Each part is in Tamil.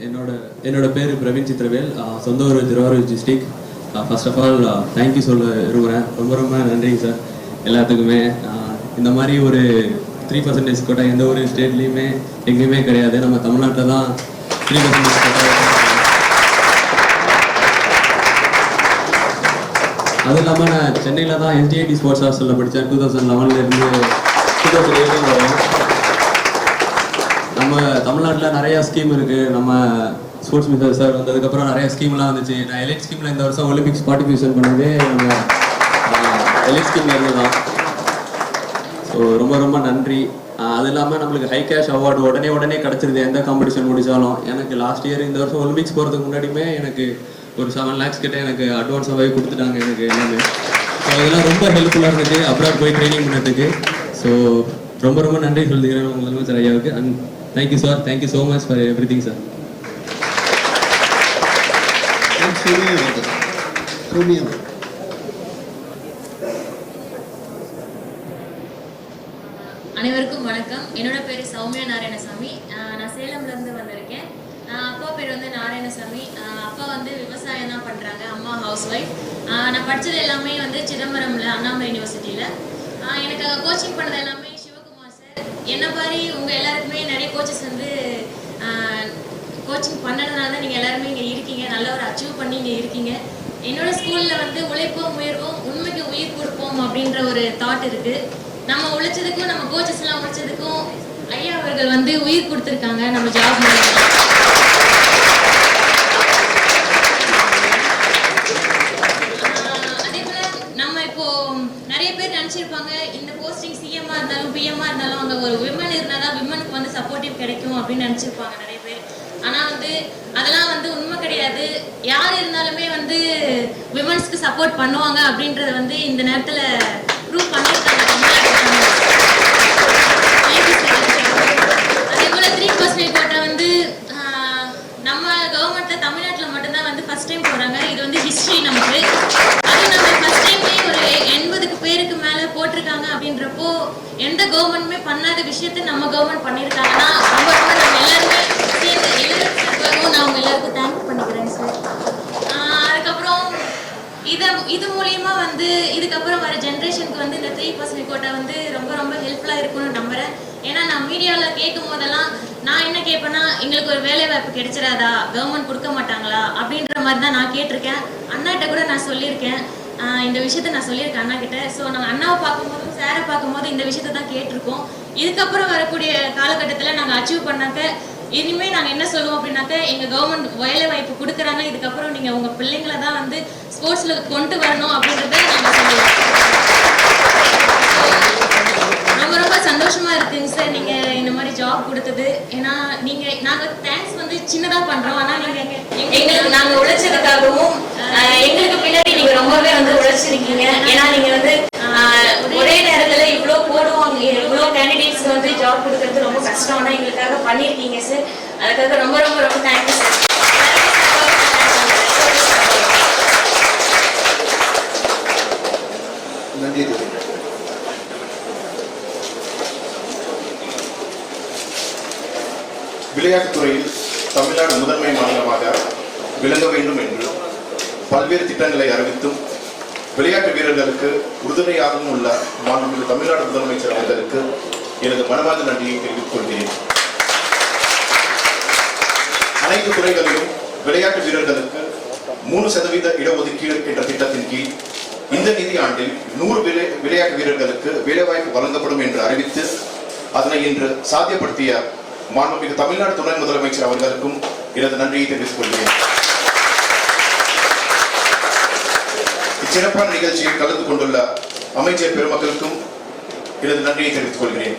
என்னோட பேர் பிரவீன் சித்திரவேல். சொந்த ஊர் Thiruvarur district. First of all thank you சொல்ல விரும்புகிறேன். ரொம்ப நன்றிங்க சார் எல்லாத்துக்குமே. இந்த மாதிரி ஒரு 3% கோட்டா எந்த ஒரு ஸ்டேட்லேயுமே எங்கேயுமே கிடையாது. நம்ம தமிழ்நாட்டில் தான் 3% கோட்டா. அதுவும் இல்லாமல் நான் சென்னையில் தான் என்டிஐடி ஸ்போர்ட்ஸ் ஹாஸ்டலில் படித்தேன். 2011 2018 வரும். நம்ம தமிழ்நாட்டில் நிறையா ஸ்கீம் இருக்குது. நம்ம ஸ்போர்ட்ஸ் மினிஸ்டர் சார் வந்ததுக்கப்புறம் நிறைய ஸ்கீம்லாம் வந்துச்சு. நான் எலைட் ஸ்கீமில் இந்த வருஷம் ஒலிம்பிக்ஸ் பார்ட்டிசிபேஷன் பண்ணதே நம்ம எலைட் ஸ்கீமில் இருந்து தான். ஸோ ரொம்ப நன்றி. அது இல்லாமல் நம்மளுக்கு ஹை கேஷ் அவார்டு உடனே கிடச்சிருது எந்த காம்படிஷன் முடித்தாலும். எனக்கு லாஸ்ட் இயர் இந்த வருஷம் ஒலிம்பிக்ஸ் போகிறதுக்கு முன்னாடியுமே எனக்கு ஒரு 7 lakhs கிட்டே எனக்கு அட்வான்ஸாகவே கொடுத்துட்டாங்க எனக்கு எல்லாமே. ஸோ இதெல்லாம் ரொம்ப ஹெல்ப்ஃபுல்லாக இருந்துச்சு அப்ராட் போய் ட்ரைனிங் பண்ணுறதுக்கு. ஸோ ரொம்ப நன்றி சொல்லிக்கிறேன் உங்களுக்கு சார் ஐயாவுக்கு. And thank you sir, thank you so much for every thing sir. அனைவருக்கும் வணக்கம். என்னோட பேர் சௌமியா நாராயணசாமி. நான் சேலம்லேருந்து வந்திருக்கேன். அப்பா பேர் வந்து நாராயணசாமி. அப்பா வந்து விவசாயம் தான் பண்ணுறாங்க, அம்மா ஹவுஸ் ஒய்ஃப். நான் படித்தது எல்லாமே வந்து சிதம்பரமில் அண்ணாமலை யூனிவர்சிட்டியில். எனக்கு அங்கே கோச்சிங் பண்ணது எல்லாமே சிவகுமார் சார். என்ன மாதிரி உங்கள் எல்லாருக்குமே நிறைய கோச்சஸ் வந்து கோச்சிங் பண்ணதுனால தான் நீங்கள் எல்லாருமே இங்கே இருக்கீங்க, நல்ல ஒரு அச்சீவ் பண்ணி இங்கே இருக்கீங்க. என்னோட ஸ்கூலில் வந்து உழைப்போம் உயர்வோம் உண்மைக்கு உயிர் கொடுப்போம் அப்படின்ற ஒரு தாட் இருக்குது. நம்ம உழைச்சதுக்கும் நம்ம கோச்சஸ்லாம் உழைச்சதுக்கும் ஐயா அவர்கள் வந்து உயிர் கொடுத்துருக்காங்க நம்ம ஜாப் மூலமாக. அதே போல் நம்ம இப்போ நிறைய பேர் நினச்சிருப்பாங்க இந்த போஸ்டிங் சிஎம்மாக இருந்தாலும் பிஎம்மாக இருந்தாலும் அங்கே ஒரு விமன் இருந்தால் தான் விமனுக்கு வந்து சப்போர்ட்டிவ் கிடைக்கும் அப்படின்னு நினச்சிருப்பாங்க நிறைய பேர். ஆனால் வந்து அதெல்லாம் வந்து உண்மை கிடையாது. யார் இருந்தாலுமே வந்து விமன்ஸ்க்கு சப்போர்ட் பண்ணுவாங்க அப்படின்றத வந்து இந்த நேரத்தில் ப்ரூவ் பண்ணியிருக்காங்க. அதே போல் 3% கோட்டா வந்து நம்ம கவர்மெண்ட்டில் தமிழ்நாட்டில் மட்டும்தான் வந்து ஃபஸ்ட் டைம் போடுறாங்க. இது வந்து ஹிஸ்ட்ரி நமக்கு. அதுவும் நம்ம ஃபஸ்ட் டைம்லேயே ஒரு 80 பேருக்கு மேலே போட்டிருக்காங்க அப்படின்றப்போ எந்த கவர்மெண்ட்டுமே பண்ணாத விஷயத்த நம்ம கவர்மெண்ட் பண்ணியிருக்காங்கன்னா ரொம்ப நம்ம எல்லாருமே சேர்ந்து எல்லாருக்கும் நான் அவங்க எல்லாருக்கும் தேங்க்ஸ் பண்ணிக்கிறேன் சார். அதுக்கப்புறம் இது மூலியமா வந்து இதுக்கப்புறம் வர ஜென்ரேஷனுக்கு வந்து இந்த 3% கோட்டா வந்து ரொம்ப ஹெல்ப்ஃபுல்லாக இருக்கும்னு நம்புறேன். ஏன்னா நான் மீடியாவில் கேட்கும் போதெல்லாம் நான் என்ன கேட்பேன்னா எங்களுக்கு ஒரு வேலை வாய்ப்பு கிடைச்சிடாதா, கவர்மெண்ட் கொடுக்க மாட்டாங்களா அப்படின்ற மாதிரி தான் நான் கேட்டிருக்கேன். அண்ணாட்ட கூட நான் சொல்லியிருக்கேன், இந்த விஷயத்த நான் சொல்லியிருக்கேன் அண்ணா கிட்ட. ஸோ நாங்கள் அண்ணாவை பார்க்கும்போதும் சாரை பார்க்கும்போது இந்த விஷயத்த தான் கேட்டிருக்கோம். இதுக்கப்புறம் வரக்கூடிய காலகட்டத்தில் நாங்கள் அச்சீவ் பண்ணாக்க இனிமேல் நாங்கள் என்ன சொல்லுவோம் அப்படின்னாக்க எங்கள் கவர்மெண்ட் வேலை வாய்ப்பு கொடுக்குறாங்க, இதுக்கப்புறம் நீங்கள் உங்கள் பிள்ளைங்களை தான் வந்து ஸ்போர்ட்ஸில் கொண்டு வரணும் அப்படின்றத நாங்கள் சொல்லுவோம். ரொம்ப சந்தோஷமாக இருக்குங்க சார் நீங்கள் இந்த மாதிரி ஜாப் கொடுத்தது. ஏன்னா நாங்கள் தேங்க்ஸ் வந்து சின்னதாக பண்ணுறோம். ஆனால் நீங்கள் நாங்கள் உழைச்சதுக்காகவும் எங்களுக்கு பின்னாடி நீங்கள் ரொம்பவே வந்து உழைச்சிருக்கீங்க. ஏன்னா நீங்கள் வந்து ஒரே நேரத்தில் இவ்வளோ போடுவாங்க, இவ்வளோ கேண்டிடேட்ஸ் வந்து ஜாப் கொடுக்கறது ரொம்ப கஷ்டம். ஆனால் எங்களுக்காக பண்ணியிருக்கீங்க சார். அதுக்காக ரொம்ப தேங்க்யூ சார். நன்றி. விளையாட்டுத்துறையில் தமிழ்நாடு முதன்மை மாநிலமாக விளங்க வேண்டும் என்று பல்வேறு திட்டங்களை அறிவித்தும் விளையாட்டு வீரர்களுக்கு உறுதுணையாகவும் உள்ள மாண்புமிகு தமிழ்நாடு முதலமைச்சர் அவர்களுக்கு எனது மனமார்ந்த நன்றியை தெரிவித்துக் கொள்கிறேன். அனைத்து துறைகளிலும் விளையாட்டு வீரர்களுக்கு 3% இடஒதுக்கீடு என்ற திட்டத்தின் கீழ் இந்த நிதி ஆண்டில் 100 விளையாட்டு வீரர்களுக்கு வேலைவாய்ப்பு வழங்கப்படும் என்று அறிவித்து அதனை இன்று சாத்தியப்படுத்திய மாண்புமிகு தமிழ்நாடு துணை முதலமைச்சர் அவர்களுக்கும் எனது நன்றியை தெரிவித்துக் கொள்கிறேன். இச்சிறப்பான நிகழ்ச்சியில் கலந்து கொண்டுள்ள அமைச்சர் பெருமக்களுக்கும் எனது நன்றியை தெரிவித்துக் கொள்கிறேன்.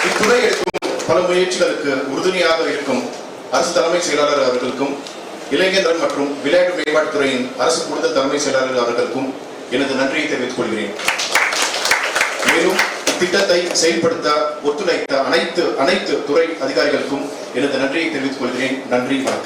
இத்துறை எடுக்கும் பல முயற்சிகளுக்கு உறுதுணையாக இருக்கும் அரசு தலைமை செயலாளர் அவர்களுக்கும் இளைஞர் மற்றும் விளையாட்டு மேம்பாட்டுத்துறையின் அரசு கூடுதல் தலைமை செயலாளர் அவர்களுக்கும் எனது நன்றியை தெரிவித்துக் கொள்கிறேன். மேலும் திட்டத்தை செயல்படுத்த ஒத்துழைத்த அனைத்து துறை அதிகாரிகளுக்கும் எனது நன்றியை தெரிவித்துக் கொள்கிறேன். நன்றி, வணக்கம்.